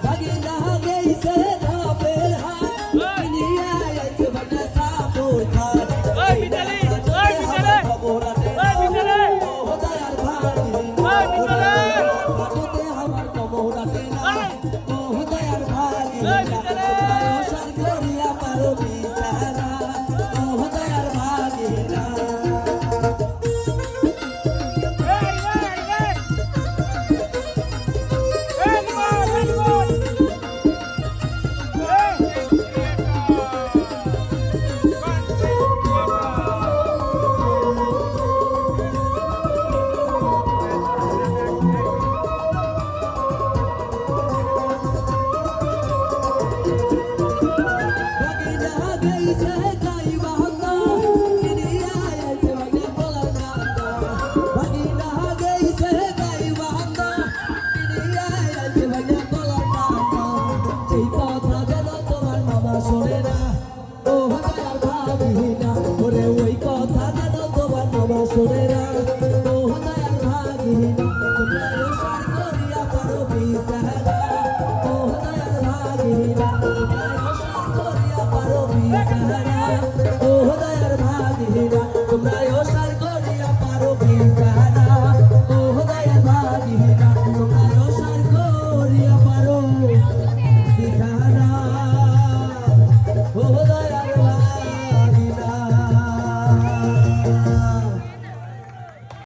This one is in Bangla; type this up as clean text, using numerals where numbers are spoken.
ভাগিনা গেইছে ধাপের হাট নিয়ে আইছে ভাগনা সাপুর খাট ওই বিদালি ওই বিদালি খবরাতে ওই বিদালি ও দয়ার ভাগিনা ওই বিদালি হাটতে আমার খবরাতে না ও দয়ার ভাগিনা ওই বিদালি সার করিয়া পারো বিচারা ও দয়ার ভাগিনা সোনেরা ও দয়াল ভাগিনা